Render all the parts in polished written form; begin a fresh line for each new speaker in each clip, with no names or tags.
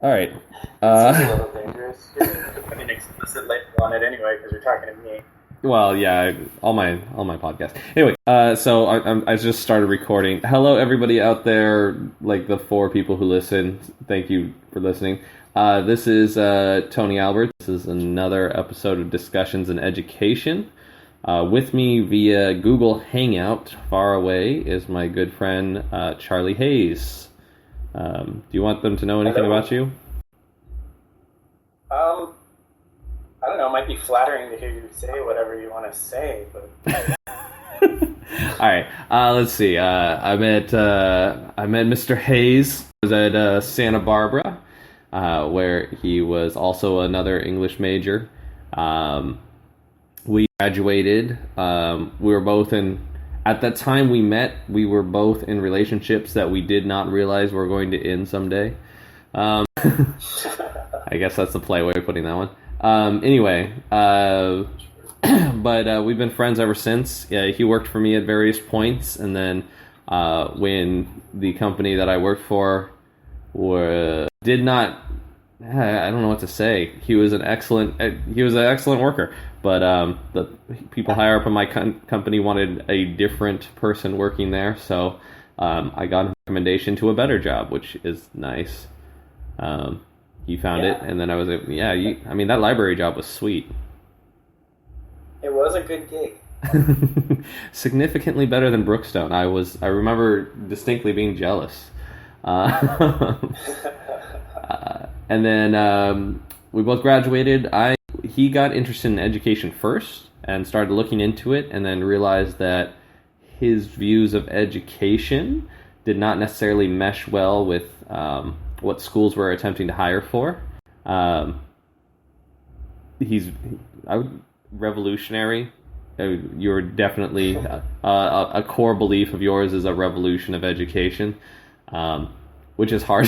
All right.
This is a little dangerous. You're going to put an explicit label on it anyway because you're talking to me.
Well, yeah, all my podcasts. Anyway, so I just started recording. Hello, everybody out there, like the 4 people who listen. Thank you for listening. This is Tony Albert. This is another episode of Discussions in Education. With me via Google Hangout, far away, is my good friend Charlie Hayes. Do you want them to know anything about you?
I don't know. It might be flattering to hear you say whatever you want to say, but.
All right. Let's see. I met Mr. Hayes. I was at Santa Barbara, where he was also another English major. We graduated. We were both in. At that time we met, we were both in relationships that we did not realize were going to end someday. I guess that's the polite way of putting that one. Anyway, but we've been friends ever since. He worked for me at various points, and then when the company that I worked for did not, I don't know what to say. He was an excellent worker, but the people higher up in my company wanted a different person working there, so I got a recommendation to a better job, which is nice. He found it, and then I was like, that library job was sweet.
It was a good gig.
Significantly better than Brookstone. I remember distinctly being jealous. And then we both graduated. He got interested in education first and started looking into it, and then realized that his views of education did not necessarily mesh well with what schools were attempting to hire for. He's revolutionary. You're definitely a core belief of yours is a revolution of education, which is hard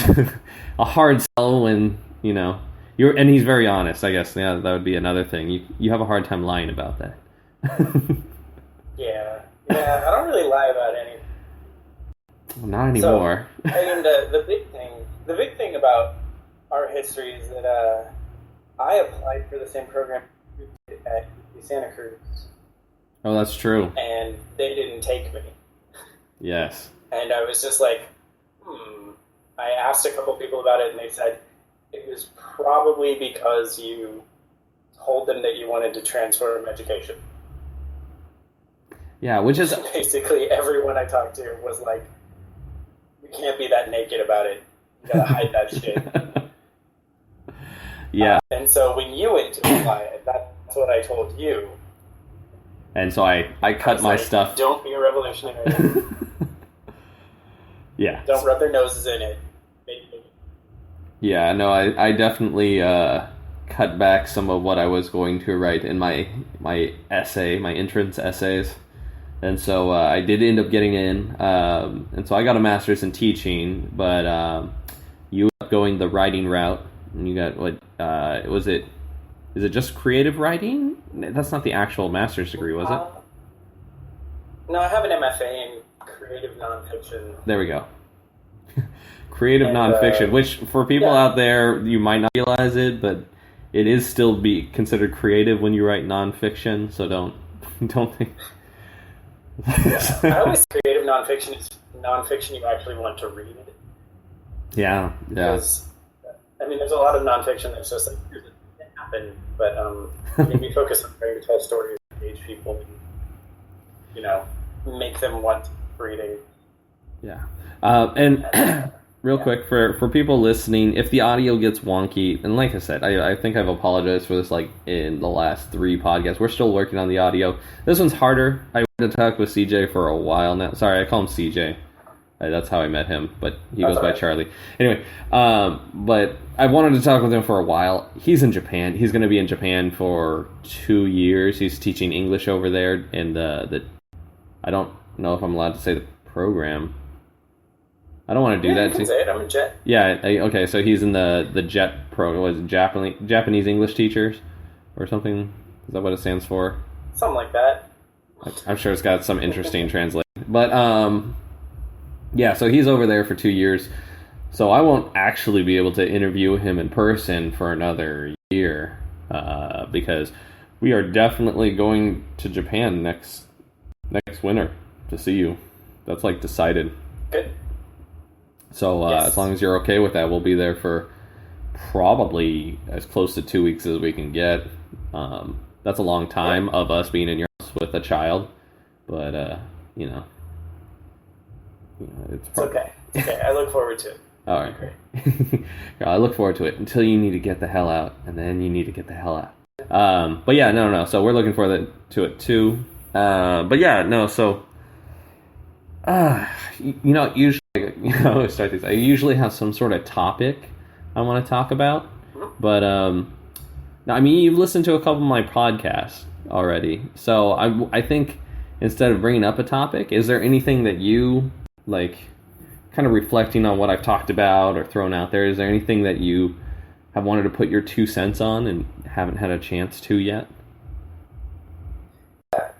a hard sell when you're. And he's very honest. I guess that would be another thing. You have a hard time lying about that.
Yeah. I don't really lie about anything.
Well, not anymore.
So, and the big thing about our history is that I applied for the same program at Santa Cruz.
Oh, that's true.
And they didn't take me.
Yes.
And I was just like, I asked a couple people about it, and they said it was probably because you told them that you wanted to transform education.
Yeah, which is...
Basically, everyone I talked to was like, you can't be that naked about it. You gotta hide that shit.
Yeah.
And so when you went to apply it, that's what I told you.
And so I cut my stuff.
Don't be a revolutionary.
Yeah.
Don't rub their noses in it.
Yeah, no, I definitely cut back some of what I was going to write in my essay, my entrance essays. And so I did end up getting in. And so I got a master's in teaching, but you ended up going the writing route. And you got what was it? Is it just creative writing? That's not the actual master's degree, was it?
No, I have an MFA in creative nonfiction.
There we go. Creative nonfiction, which for people out there, you might not realize it, but it is still be considered creative when you write nonfiction. So don't think.
I always creative nonfiction is nonfiction you actually want to read.
Yeah.
Because, there's a lot of nonfiction that's just like, here's what happened, but we focus on trying to tell stories, engage people, and, make them want reading.
Yeah. And real quick, for people listening, if the audio gets wonky, and like I said, I think I've apologized for this in the last 3 podcasts. We're still working on the audio. This one's harder. I went to talk with CJ for a while now. Sorry, I call him CJ. That's how I met him, but he goes by Charlie. Anyway, but I wanted to talk with him for a while. He's in Japan. He's going to be in Japan for 2 years. He's teaching English over there, and I don't know if I'm allowed to say the program. I don't want to do that.
You can say it. I'm a JET.
Yeah. Okay. So he's in the JET program. Was it Japanese English teachers or something? Is that what it stands for?
Something like that.
I'm sure it's got some interesting translation. But yeah. So he's over there for 2 years. So I won't actually be able to interview him in person for another year, because we are definitely going to Japan next winter to see you. That's like decided.
Good.
So
Yes.
as long as you're okay with that, we'll be there for probably as close to 2 weeks as we can get. That's a long time of us being in your house with a child, but
It's okay. It's okay. I look forward to it.
All right.
Great.
I look forward to it until you need to get the hell out, and then you need to get the hell out. But yeah, no. So we're looking forward to it too. But yeah, no. So, usually, start these. I usually have some sort of topic I want to talk about, but I mean, you've listened to a couple of my podcasts already, so I think instead of bringing up a topic, is there anything that you like? Kind of reflecting on what I've talked about or thrown out there, is there anything that you have wanted to put your 2 cents on and haven't had a chance to yet?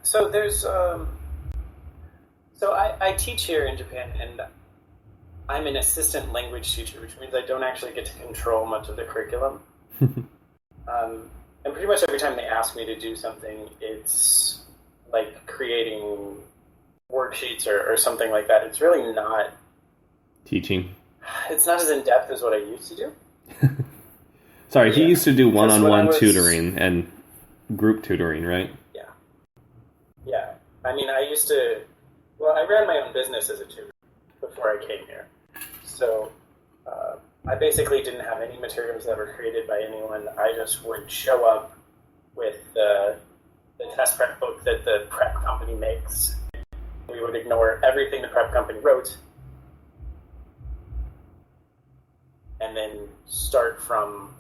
So there's, so I teach here in Japan, and I'm an assistant language teacher, which means I don't actually get to control much of the curriculum. And pretty much every time they ask me to do something, it's like creating worksheets or something like that. It's really not
Teaching.
It's not as in-depth as what I used to do.
Sorry, he used to do one-on-one
tutoring
and group tutoring, right?
Yeah. I mean, I ran my own business as a tutor before I came here. So I basically didn't have any materials that were created by anyone. I just would show up with the test prep book that the prep company makes. We would ignore everything the prep company wrote, and then start from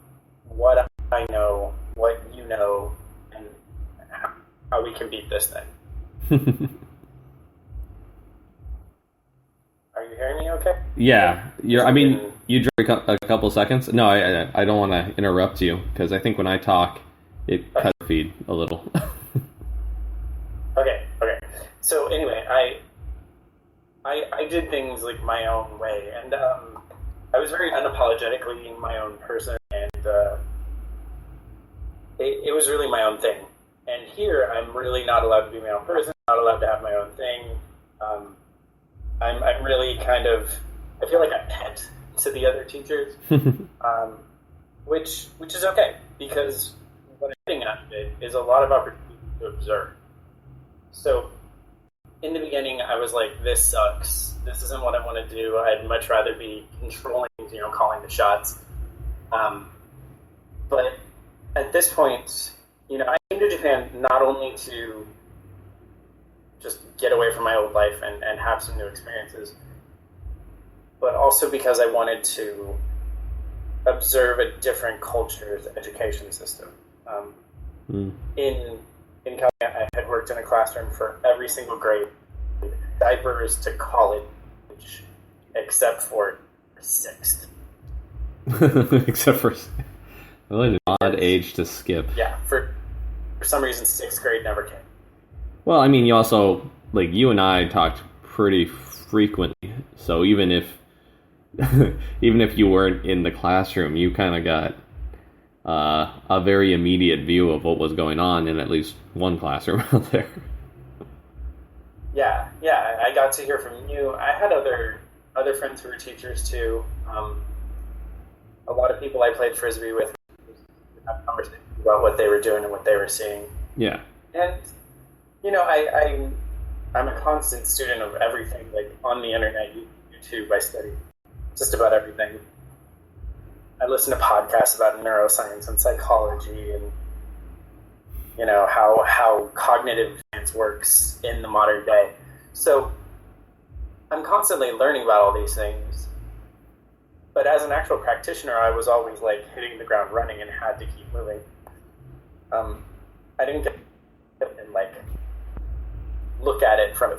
what I know, what you know, and how we can beat this thing. Are you hearing me okay?
Yeah. You drank a couple seconds. No, I don't want to interrupt you, because I think when I talk, it cuts the feed a little.
Okay. So anyway, I did things like my own way, and I was very unapologetically my own person, and it was really my own thing. And here, I'm really not allowed to be my own person, not allowed to have my own thing. I'm really kind of, I feel like a pet to the other teachers, which is okay, because what I'm getting out of it is a lot of opportunity to observe. So in the beginning, I was like, this sucks. This isn't what I want to do. I'd much rather be controlling, calling the shots. But at this point, I came to Japan not only to just get away from my old life and have some new experiences, but also because I wanted to observe a different culture's education system. In California, I had worked in a classroom for every single grade, diapers to college, except for sixth.
Except for an odd age to skip.
Yeah, for some reason, sixth grade never came.
Well, I mean, you also, you and I talked pretty frequently, so even if you weren't in the classroom, you kind of got a very immediate view of what was going on in at least one classroom out there.
Yeah, I got to hear from you. I had other friends who were teachers too. A lot of people I played Frisbee with have conversations about what they were doing and what they were seeing.
Yeah.
And, I'm a constant student of everything, on the internet, YouTube, I study just about everything. I listen to podcasts about neuroscience and psychology and, how cognitive science works in the modern day. So I'm constantly learning about all these things. But as an actual practitioner, I was always hitting the ground running and had to keep moving. I didn't get and look at it from.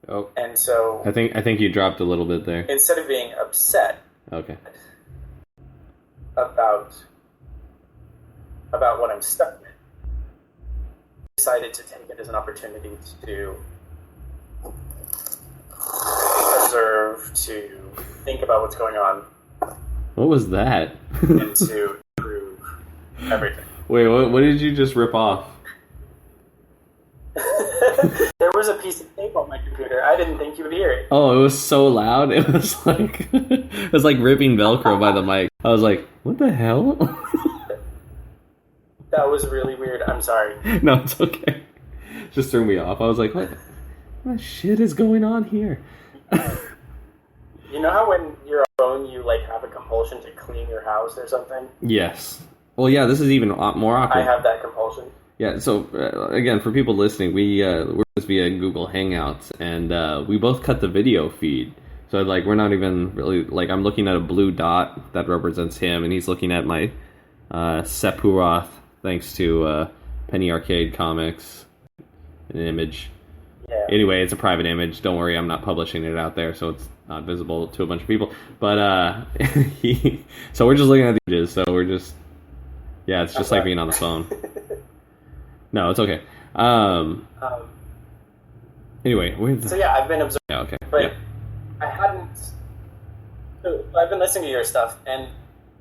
Oh.
And so
I think you dropped a little bit there.
Instead of being upset.
Okay.
About what I'm stuck with, I decided to take it as an opportunity to observe, to think about what's going on.
What was that?
And to improve everything.
Wait, what did you just rip off?
There was a piece of tape on my computer. I didn't think you would hear it.
Oh, it was so loud. It was like it was like ripping Velcro by the mic. I was like, what the hell?
That was really weird. I'm sorry.
No, it's okay. Just threw me off. I was like, what shit is going on here?
You know how when you're alone, you like have a compulsion to clean your house or something?
Yes. Well, yeah, this is even more awkward.
I have that compulsion.
Yeah, so again, for people listening, we're just via Google Hangouts, and we both cut the video feed. So like, we're not even really like, I'm looking at a blue dot that represents him, and he's looking at my Sephiroth, thanks to Penny Arcade Comics, an image.
Yeah.
Anyway, it's a private image. Don't worry, I'm not publishing it out there, so it's not visible to a bunch of people. But so we're just looking at the images. So we're just, yeah, it's just like being on the phone. No, it's okay. Anyway,
so yeah, I've been observing.
Yeah, okay.
But
yeah.
I hadn't. So I've been listening to your stuff, and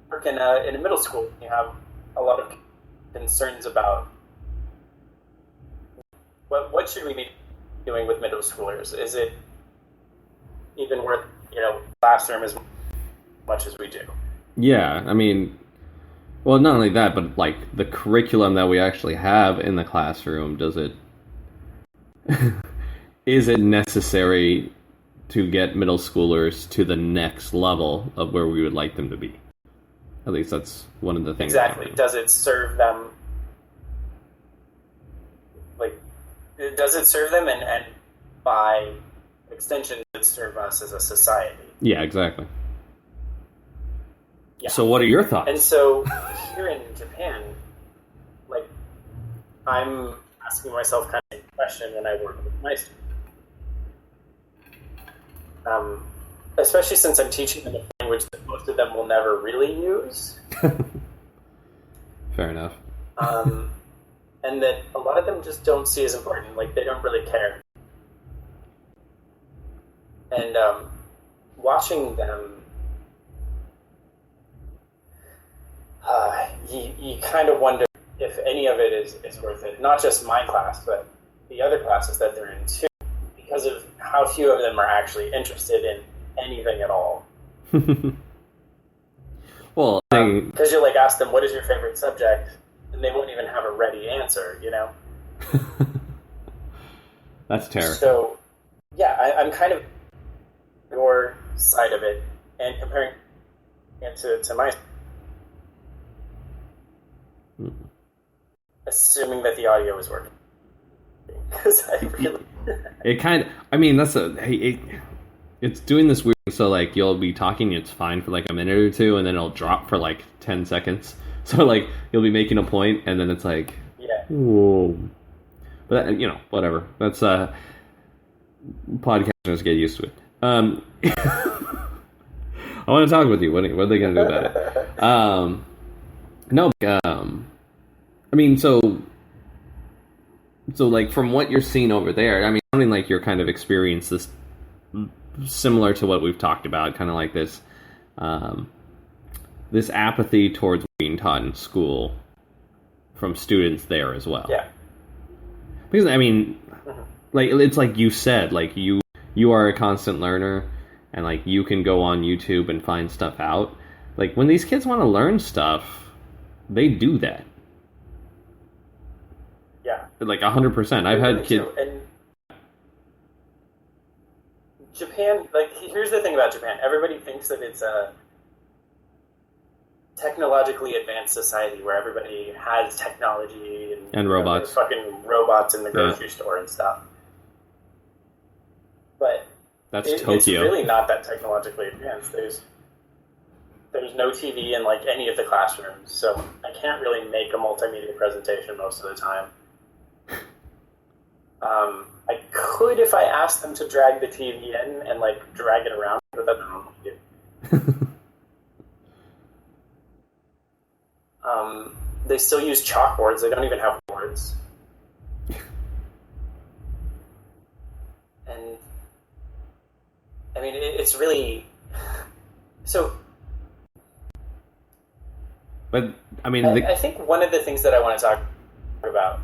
work in a middle school. You have a lot of concerns about what should we be doing with middle schoolers? Is it even worth classroom as much as we do?
Yeah, I mean, well, not only that, but like the curriculum that we actually have in the classroom, is it necessary to get middle schoolers to the next level of where we would like them to be? At least that's one of the things.
Exactly. Does it serve them? Like, does it serve them, and by extension, does it serve us as a society?
Yeah, exactly.
Yeah.
So what are your thoughts?
And so here in Japan, like, I'm asking myself kind of a question when I work with my students. Especially since I'm teaching them a language that most of them will never really use.
Fair enough.
And that a lot of them just don't see as important. Like, they don't really care. And watching them, you kind of wonder if any of it is worth it. Not just my class, but the other classes that they're in too, because of how few of them are actually interested in anything at all.
Well,
because you like ask them, what is your favorite subject? And they won't even have a ready answer,
That's terrible.
So, yeah, I'm kind of your side of it and comparing it to my. Assuming that the audio is working. Because I really.
It kind of, I mean, it's doing this weird thing, so like you'll be talking, it's fine for like a minute or two, and then it'll drop for like 10 seconds. So like you'll be making a point, and then it's like,
yeah.
Whoa. But whatever. That's podcasters get used to it. I want to talk with you. What are they gonna do about it? No. I mean, so like from what you're seeing over there, I mean, sounding like you're kind of experienced this similar to what we've talked about, kind of like this this apathy towards being taught in school from students there as well.
Yeah.
Because I mean, like it's like you said, like you are a constant learner, and like you can go on YouTube and find stuff out. Like when these kids want to learn stuff, they do that.
Yeah.
Like 100%. I've had kids.
And Japan, like, here's the thing about Japan. Everybody thinks that it's a technologically advanced society where everybody has technology and
robots.
Fucking robots in the grocery store and stuff. But
that's
it's
Tokyo.
really not that technologically advanced. There's no TV in like any of the classrooms, so I can't really make a multimedia presentation most of the time. I could if I asked them to drag the TV in and like drag it around, but that's not what I do. They still use chalkboards. They don't even have boards. And I mean, it's really so.
But I mean,
I think one of the things that I want to talk about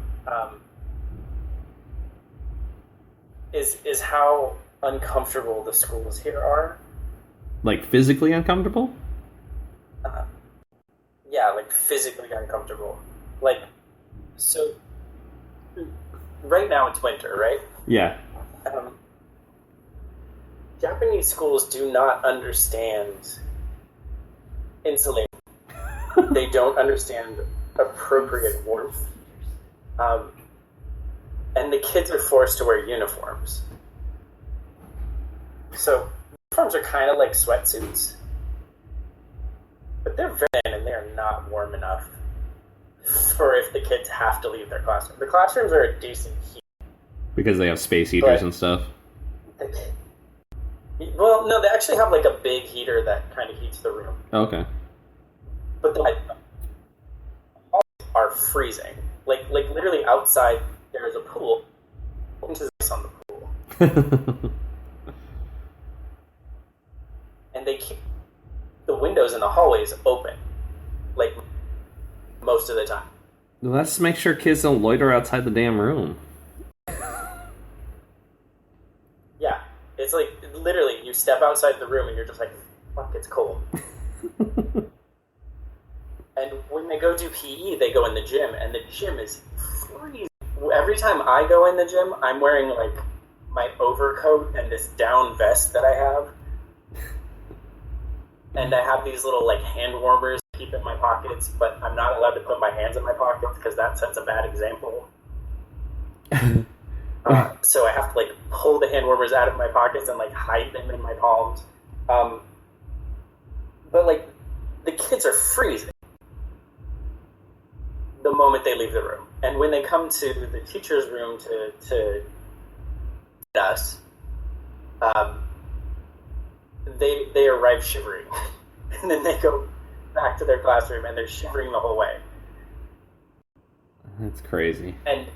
is how uncomfortable the schools here are.
like physically uncomfortable.
Yeah, like physically uncomfortable. Like, so right now it's winter, right?
Yeah.
Japanese schools do not understand insulation. They don't understand appropriate warmth. And the kids are forced to wear uniforms. So uniforms are kind of like sweatsuits, but they're very thin and they're not warm enough for if the kids have to leave their classroom. The classrooms are a decent heat.
Because they have space heaters and stuff.
Well, no, they actually have like a big heater that kind of heats the room.
Okay.
But the halls are freezing. Like literally outside there is a pool. Into ice on the pool. And they keep the windows in the hallways open, like most of the time.
Let's make sure kids don't loiter outside the damn room.
Yeah, it's like literally you step outside the room and you're just like, fuck, it's cold. And when they go do PE, they go in the gym, and the gym is freezing. Every time I go in the gym, I'm wearing like my overcoat and this down vest that I have. And I have these little like hand warmers to keep in my pockets, but I'm not allowed to put my hands in my pockets because that sets a bad example. So I have to like pull the hand warmers out of my pockets and like hide them in my palms. But like the kids are freezing the moment they leave the room. And when they come to the teacher's room to us, they arrive shivering. And then they go back to their classroom and they're shivering the whole way.
That's crazy.
And,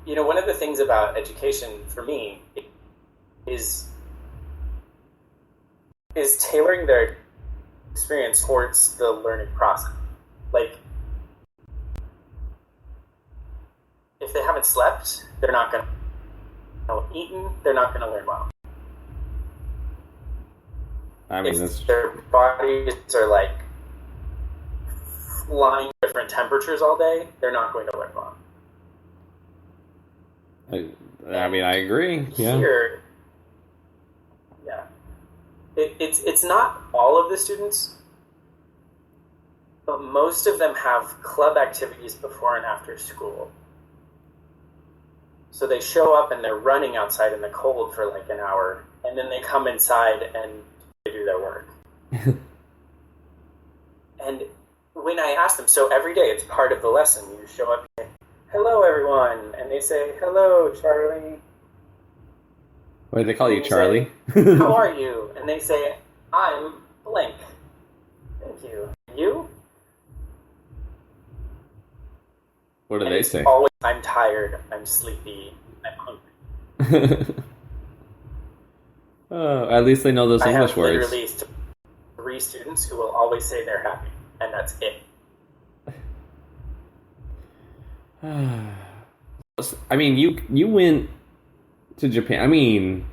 you know, one of the things about education for me is tailoring their experience towards the learning process. Like, if they haven't slept, they're not going to eaten, they're not going to learn well.
I mean,
if their bodies are like flying different temperatures all day, they're not going to learn well.
I mean, I agree. Yeah.
Here, yeah, it's not all of the students, but most of them have club activities before and after school. So they show up and they're running outside in the cold for like an hour, and then they come inside and they do their work. And when I ask them, so every day it's part of the lesson, you show up and say, hello everyone, and they say, hello Charlie.
Why do they call you Charlie?
Say, how are you? And they say, I'm blank. Thank you. You?
What do they say?
Always, I'm tired, I'm sleepy, I'm hungry.
Oh, at least they know those English words.
I have literally 3 students who will always say they're happy, and that's it.
I mean, you went to Japan. I mean,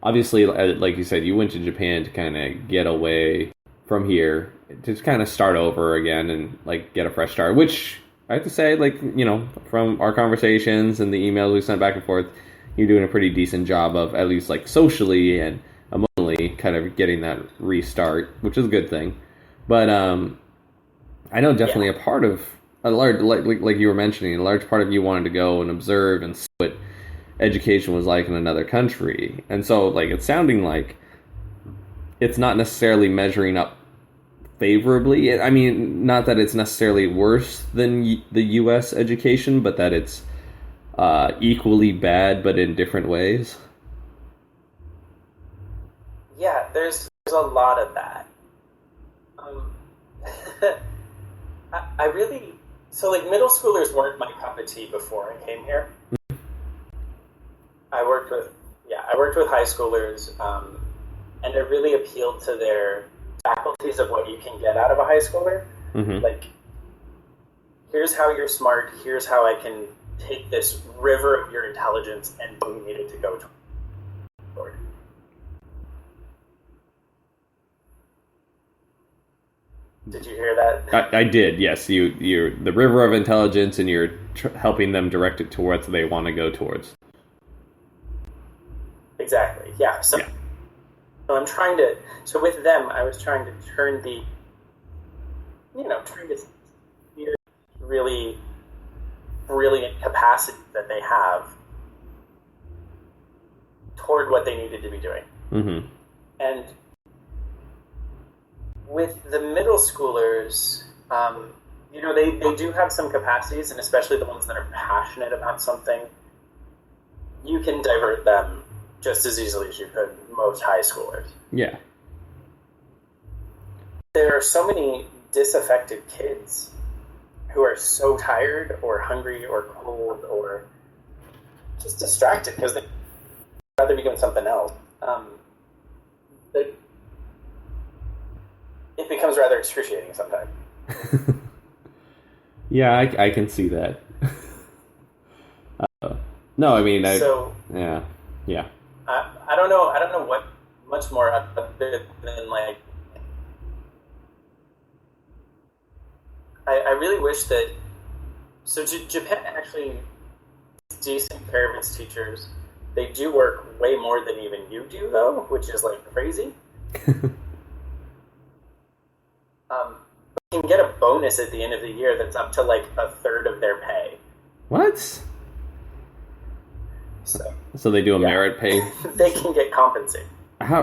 obviously, like you said, you went to Japan to kind of get away from here, to kind of start over again and like get a fresh start. Which I have to say, like, you know, from our conversations and the emails we sent back and forth, you're doing a pretty decent job of at least like socially and emotionally kind of getting that restart, which is a good thing. But I know definitely a part of a large, like you were mentioning, a large part of you wanted to go and observe and see what education was like in another country. And so like it's sounding like it's not necessarily measuring up favorably. I mean, not that it's necessarily worse than the U.S. education, but that it's equally bad, but in different ways.
Yeah, there's a lot of that. I really, so like middle schoolers weren't my cup of tea before I came here. I worked with high schoolers, and it really appealed to their faculties of what you can get out of a high schooler.
Mm-hmm.
Like, here's how you're smart. Here's how I can take this river of your intelligence and we needed to go toward. Did you hear that?
I did. Yes, you're the river of intelligence, and you're helping them direct it to what they want to go towards.
Exactly. Yeah. So I'm trying to. So with them, I was trying to turn the, trying to see really brilliant capacity that they have toward what they needed to be doing.
Mm-hmm.
And with the middle schoolers, they do have some capacities, and especially the ones that are passionate about something, you can divert them just as easily as you could most high schoolers.
Yeah.
There are so many disaffected kids who are so tired or hungry or cold or just distracted because they'd rather be doing something else. It becomes rather excruciating sometimes.
Yeah, I can see that. No, I mean, yeah.
I don't know what much more other than like. I really wish that. So Japan actually decent care of its teachers. They do work way more than even you do, though, which is like crazy. You can get a bonus at the end of the year that's up to like a third of their pay.
What? So they do a merit pay?
They can get compensated.
How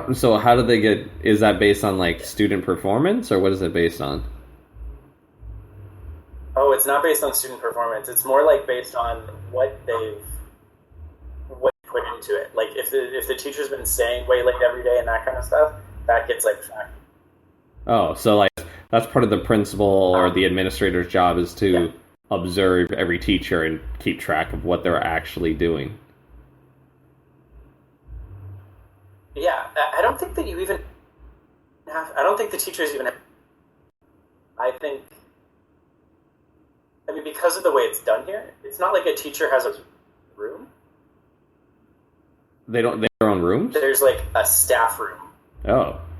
do they get? Is that based on like student performance, or what is it based on?
Oh, it's not based on student performance. It's more like based on what put into it. Like if the teacher's been staying way late every day and that kind of stuff, that gets like factored.
Oh, so like that's part of the principal or the administrator's job is to observe every teacher and keep track of what they're actually doing.
Yeah, I don't think that you even have. I don't think the teachers even have. I mean, because of the way it's done here, it's not like a teacher has a room.
They don't. They have their own rooms?
There's like a staff room.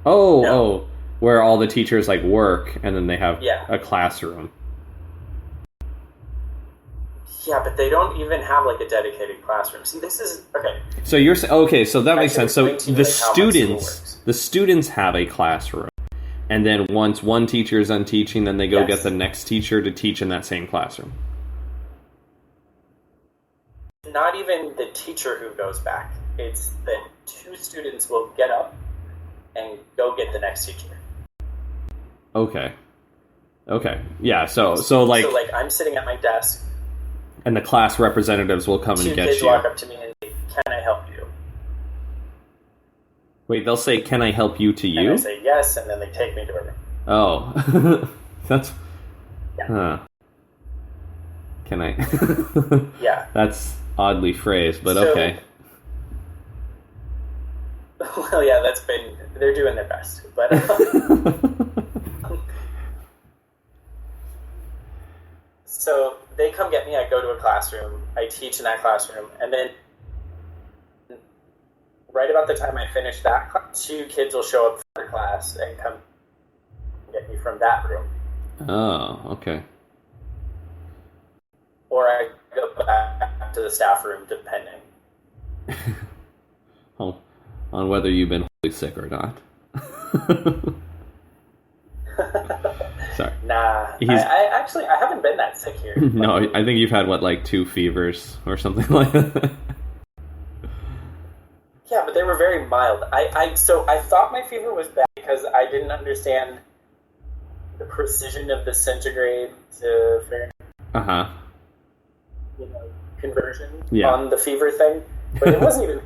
Oh, where all the teachers like work, and then they have a classroom.
Yeah, but they don't even have like a dedicated classroom. See, this is okay.
So you're okay. So that makes sense. So the students have a classroom, and then once one teacher is done teaching, then they go get the next teacher to teach in that same classroom.
Not even the teacher who goes back. It's that two students will get up and go get the next teacher.
Okay. Yeah. So like
I'm sitting at my desk.
And the class representatives will come and get you.
Two kids walk up to me and say, "Can I help you?"
Wait, they'll say, "Can I help you?" to you?
And I say yes, and then they take me to a room.
Oh, that's.
Yeah.
Huh. Can I?
Yeah.
That's oddly phrased, but okay.
Well, yeah, they're doing their best, but. So they come get me, I go to a classroom, I teach in that classroom, and then right about the time I finish that class, two kids will show up for class and come get me from that room.
Oh, okay.
Or I go back to the staff room, depending.
On whether you've been holy sick or not. Sorry.
Nah, I haven't been that sick here.
No, I think you've had, like 2 fevers or something like that.
Yeah, but they were very mild. I thought my fever was bad because I didn't understand the precision of the centigrade to Fahrenheit. Conversion on the fever thing, but it wasn't even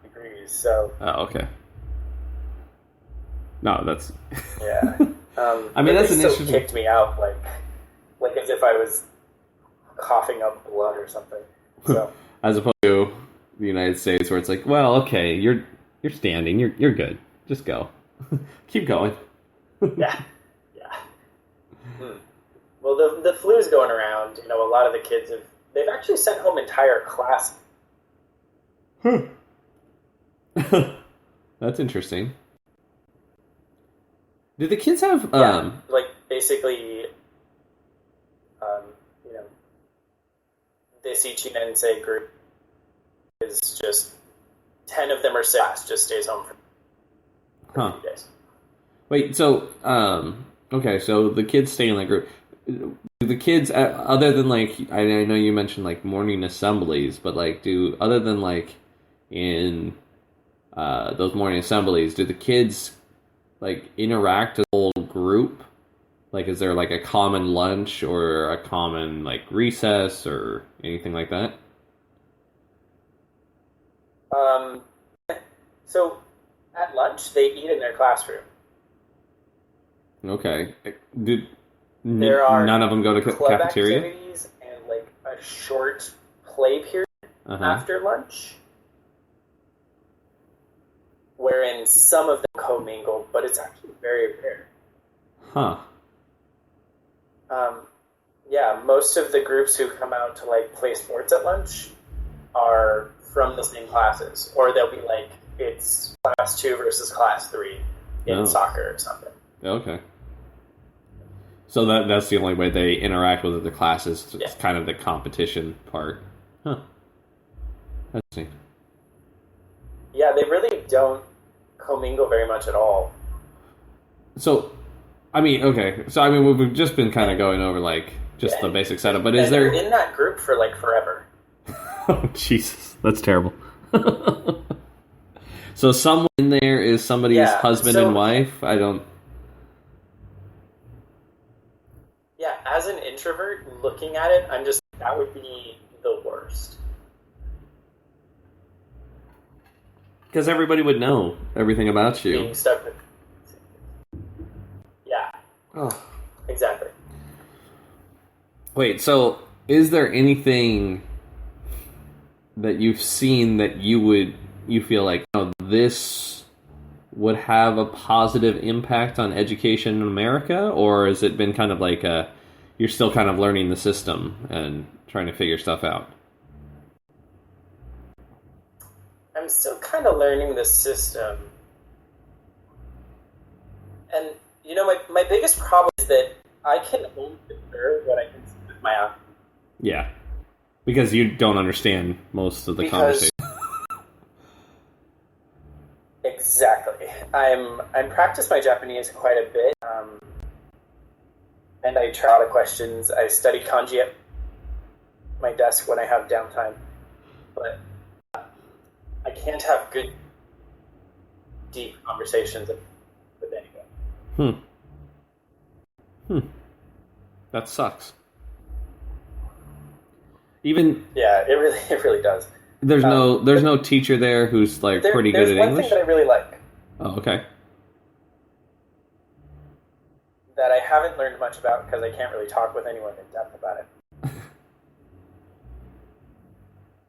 degrees. So.
Oh, okay. No, that's.
Yeah.
I mean, that's
they
an
still
interesting.
Kicked me out like as if I was coughing up blood or something. So. As
opposed to the United States, where it's like, well, okay, you're standing, you're good. Just go. Keep going.
Yeah. Well, the flu's going around. A lot of the kids they've actually sent home entire classes.
That's interesting. Do the kids have
basically, this Ichi-Nensei group is just 10 of them are sick. Just stays home for a few days.
Wait, so okay, so the kids stay in that group. Do the kids, other than I know you mentioned morning assemblies, but other than in those morning assemblies, do the kids interact as a whole group? Is there a common lunch or a common recess or anything like that?
So at lunch they eat in their classroom.
Okay.
There are
none of them go to
club
cafeteria?
activities and a short play period after lunch, wherein some of them commingle, but it's actually very rare.
Huh.
Yeah, most of the groups who come out to play sports at lunch are from the same classes, or they'll be it's class 2 versus class 3 in soccer or something.
Okay. So that's the only way they interact with the classes. It's kind of the competition part. Huh. That's interesting.
Yeah, they really don't commingle very much at all.
So, we've just been kind of going over the basic setup, but is there...
They're in that group for forever.
Oh, Jesus. That's terrible. So someone in there is somebody's husband and wife? I don't...
Yeah, as an introvert, looking at it, that would be the worst.
Because everybody would know everything about you.
Being stuck with... Yeah.
Oh.
Exactly.
Wait, so is there anything that you've seen that you feel this would have a positive impact on education in America? Or has it been kind of you're still kind of learning the system and trying to figure stuff out?
I'm still kind of learning the system. And, my biggest problem is that I can only observe what I can see with my eyes.
Yeah. Because you don't understand most of the conversation.
Exactly. I'm practice my Japanese quite a bit, and I try a lot of questions. I study kanji at my desk when I have downtime, but I can't have good, deep conversations with anyone.
That sucks. Even
it really does.
There's no teacher there who's pretty good at English.
There's one thing that I really like.
Oh, okay.
That I haven't learned much about because I can't really talk with anyone in depth about it.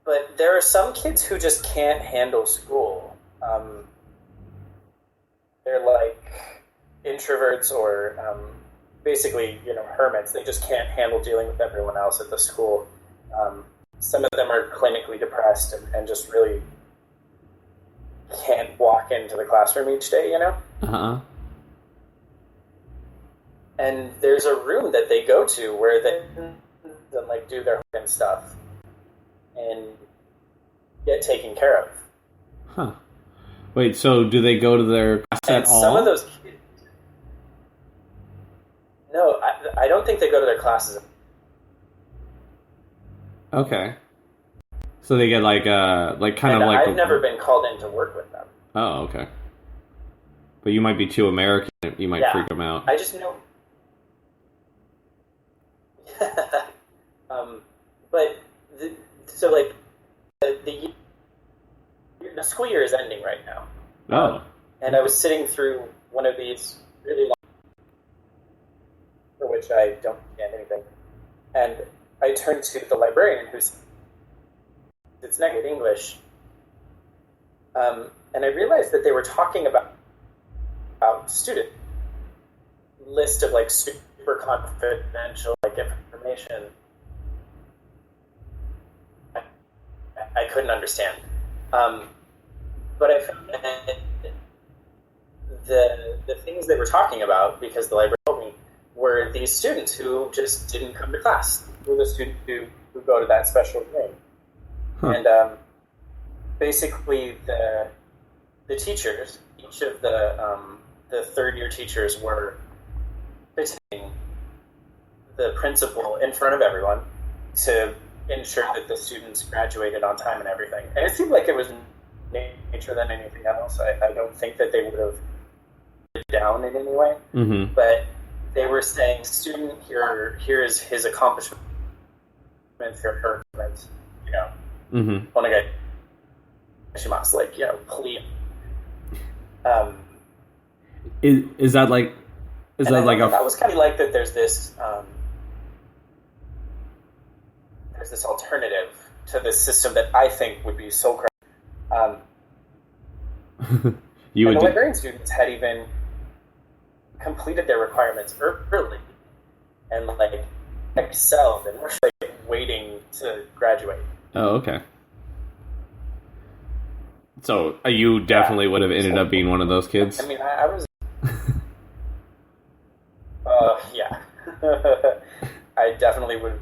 But there are some kids who just can't handle school. They're introverts or basically, hermits. They just can't handle dealing with everyone else at the school. Some of them are clinically depressed and just really can't walk into the classroom each day,
Uh-huh.
And there's a room that they go to where they do their homework and stuff and get taken care of.
Huh. Wait, so do they go to their class at all?
Some of those kids... No, I don't think they go to their classes.
Okay. So they get
I've never been called in to work with them.
Oh, okay. But you might be too American. You might freak them out.
I just know. But the school year is ending right now.
Oh.
And I was sitting through one of these really long, for which I don't understand anything, and I turned to the librarian who's it's negative English, and I realized that they were talking about about student list of like super confidential like information. I couldn't understand, but I found that the things they were talking about, because the library told me, were these students who just didn't come to class, who were the students who go to that special room. And basically the teachers, each of the third year teachers were visiting the principal in front of everyone to ensure that the students graduated on time and everything. And it seemed like it was nature than anything else. I don't think that they would have put it down in any way, but they were saying, student, here is his accomplishments, here her accomplishments, you know. One guy, like, you know, please.
Is that like? Is that like a?
I was kind of like that. There's this alternative to this system that I think would be so great.
You would.
The librarian students had even completed their requirements early and like excelled and were like waiting to graduate.
Oh, okay. So you definitely would have ended up being one of those kids?
I mean, I was... yeah. I definitely would.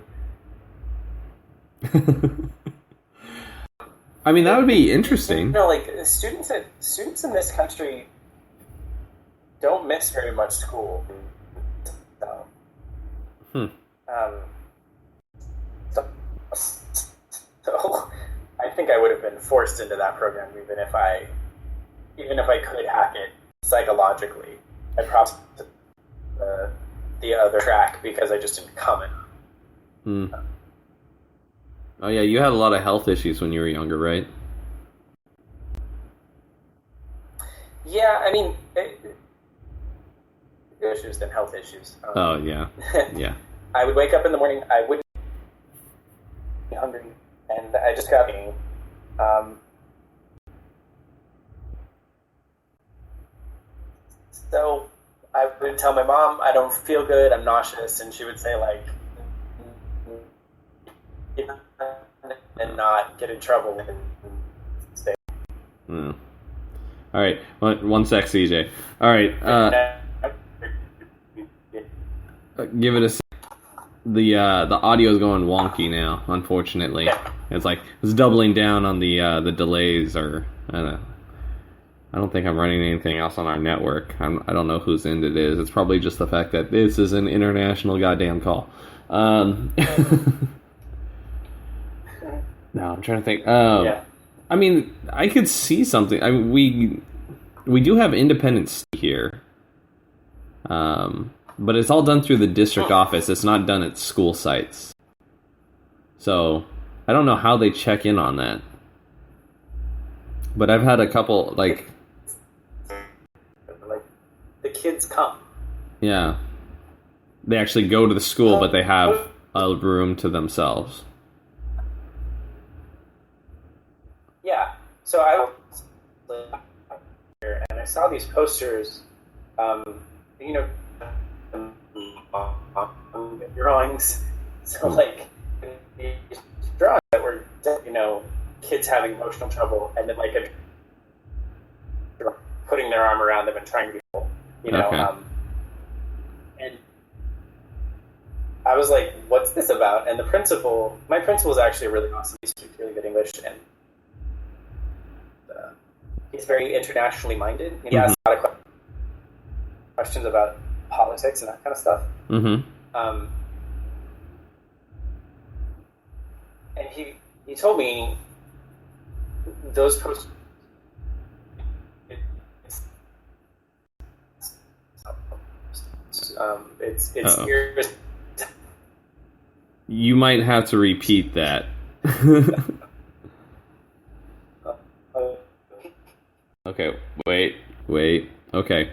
I mean, that would be interesting.
You know, like, students in this country don't miss very much school. So I think I would have been forced into that program even if I could hack it psychologically. I'd probably the other track because I just didn't come in.
Oh yeah, you had a lot of health issues when you were younger, right?
Yeah, I mean, issues than health issues.
Oh yeah, yeah.
I would wake up in the morning. I wouldn't be hungry, and I just got eating. So I would tell my mom, I don't feel good, I'm nauseous, and she would say, like, and not get in trouble and stay.
All right, one sec, CJ. All right, give it a sec. The audio is going wonky now, unfortunately. It's like it's doubling down on the delays, or I don't think I'm running anything else on our network. I don't know whose end it is. It's probably just the fact that this is an international goddamn call. No, I'm trying to think. I mean, I could see something. I mean, we do have independence here, but it's all done through the district office. It's not done at school sites. So I don't know how they check in on that. But I've had a couple like
the kids come.
Yeah, they actually go to the school, but they have a room to themselves.
Yeah, so I was here and I saw these posters, you know, drawings. So like these drawings that were, you know, kids having emotional trouble, and then like putting their arm around them and trying to be cool, you know.
Okay.
And I was like, "What's this about?" And my principal is actually really awesome. He speaks really good English, and he's very internationally minded. He asks a lot of questions about politics and that kind of stuff. And he told me those posts. It's here.
You might have to repeat that. Okay, wait. Okay.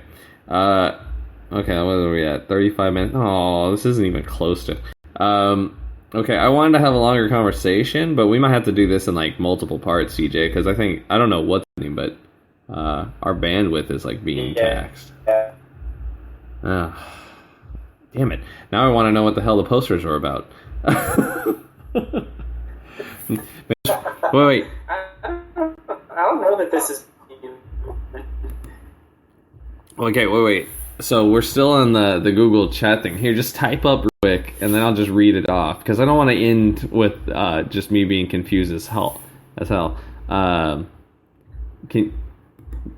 Okay, what are we at? 35 minutes? Oh, this isn't even close to... okay, I wanted to have a longer conversation, but we might have to do this in, like, multiple parts, CJ, because I don't know what's happening, but our bandwidth is like being taxed.
Yeah.
Damn it! Now I want to know what the hell the posters were about. Wait.
I don't know that this is.
Okay, wait. So we're still on the Google chat thing. Here, just type up real quick, and then I'll just read it off because I don't want to end with just me being confused as hell.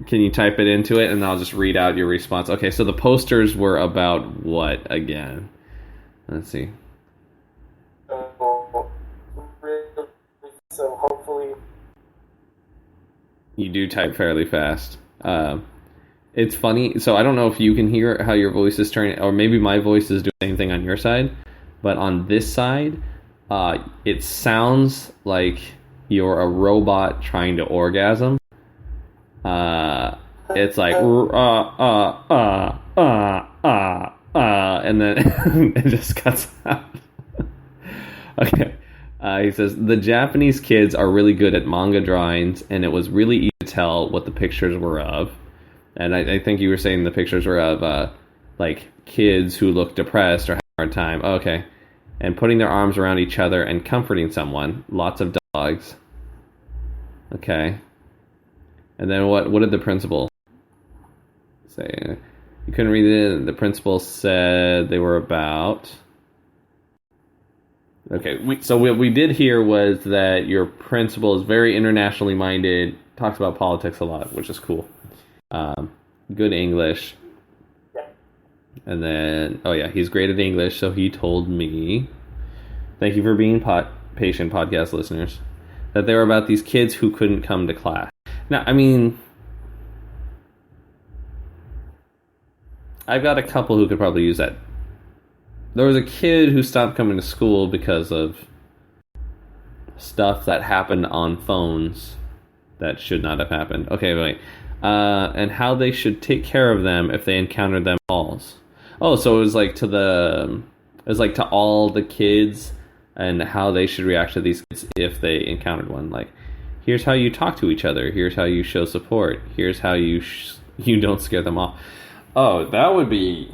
Can you type it into it, and I'll just read out your response. Okay, so the posters were about what again? Let's see.
So hopefully,
you do type fairly fast. It's funny. So I don't know if you can hear how your voice is turning, or maybe my voice is doing the same thing on your side. But on this side, it sounds like you're a robot trying to orgasm. It's like and then it just cuts out. Okay. He says, the Japanese kids are really good at manga drawings, and it was really easy to tell what the pictures were of. And I think you were saying the pictures were of, like, kids who look depressed or have a hard time. Oh, okay. And putting their arms around each other and comforting someone. Lots of dogs. Okay. And then what did the principal say? You couldn't read it. The principal said they were about... Okay, so what we did hear was that your principal is very internationally minded, talks about politics a lot, which is cool. Good English. And then, oh yeah, he's great at English, so he told me, thank you for being patient, podcast listeners, that they were about these kids who couldn't come to class. Now, I mean, I've got a couple who could probably use that. There was a kid who stopped coming to school because of stuff that happened on phones that should not have happened. Okay, wait. And how they should take care of them if they encountered them calls. Oh, so it was like to all the kids and how they should react to these kids if they encountered one. Like, here's how you talk to each other. Here's how you show support. Here's how you don't scare them off. Oh, that would be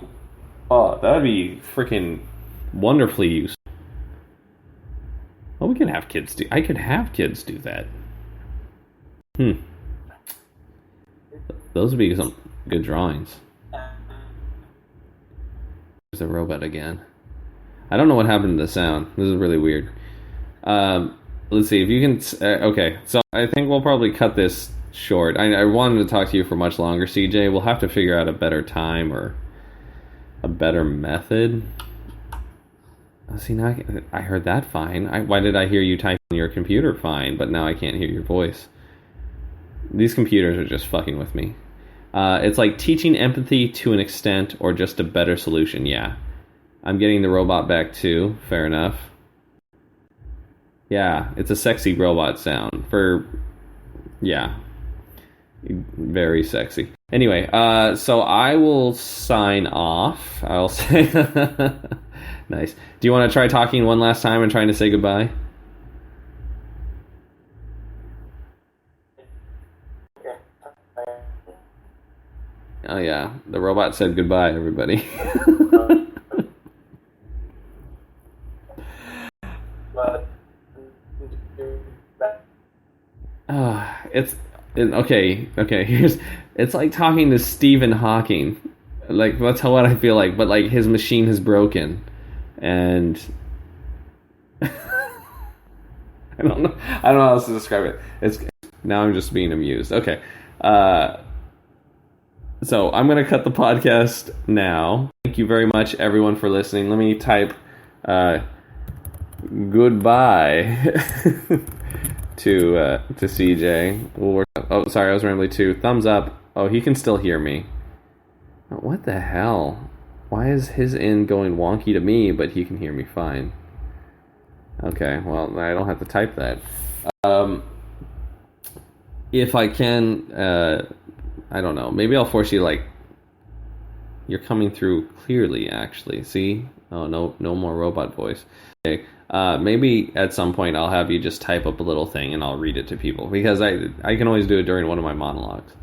freaking wonderfully useful. Well, we can have kids do. I could have kids do that. Those would be some good drawings. There's a robot again. I don't know what happened to the sound. This is really weird. Let's see if you can. Okay, so I think we'll probably cut this short. I wanted to talk to you for much longer, CJ. We'll have to figure out a better time or a better method. See, now I heard that fine. Why did I hear you type on your computer fine, but now I can't hear your voice? These computers are just fucking with me. It's like teaching empathy to an extent or just a better solution. Yeah. I'm getting the robot back too. Fair enough. Yeah, it's a sexy robot sound. Yeah. Very sexy. Anyway, so I will sign off. I'll say... Nice. Do you want to try talking one last time and trying to say goodbye? Oh yeah, the robot said goodbye, everybody. Okay. It's like talking to Stephen Hawking. Like, that's what I feel like, but like his machine has broken, and I don't know how else to describe it. Now I'm just being amused. Okay. So I'm going to cut the podcast now. Thank you very much, everyone, for listening. Let me type goodbye to CJ. We'll work. Oh, sorry, I was rambling too. Thumbs up. Oh, he can still hear me. What the hell? Why is his end going wonky to me, but he can hear me fine? Okay, well, I don't have to type that. If I can... I don't know. Maybe I'll force you, like... You're coming through clearly, actually. See? Oh, no more robot voice. Okay. Maybe at some point I'll have you just type up a little thing and I'll read it to people. Because I can always do it during one of my monologues.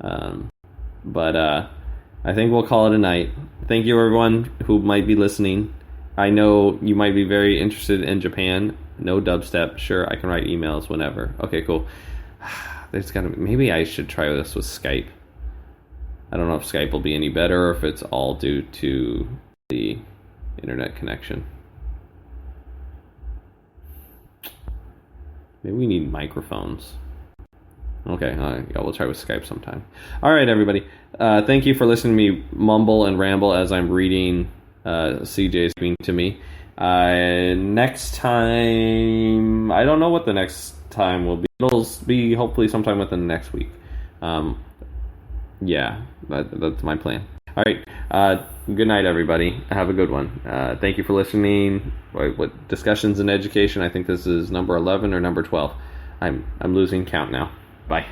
But I think we'll call it a night. Thank you, everyone who might be listening. I know you might be very interested in Japan. No dubstep. Sure, I can write emails whenever. Okay, cool. Maybe I should try this with Skype. I don't know if Skype will be any better or if it's all due to the internet connection. Maybe we need microphones. Okay, yeah, we'll try with Skype sometime. All right, everybody. Thank you for listening to me mumble and ramble as I'm reading CJ speaking to me. Next time, I don't know what the next time will be. It'll be hopefully sometime within the next week. Yeah, that's my plan. All right. Good night, everybody. Have a good one. Thank you for listening. What discussions in education? I think this is number 11 or number 12. I'm losing count now. Bye.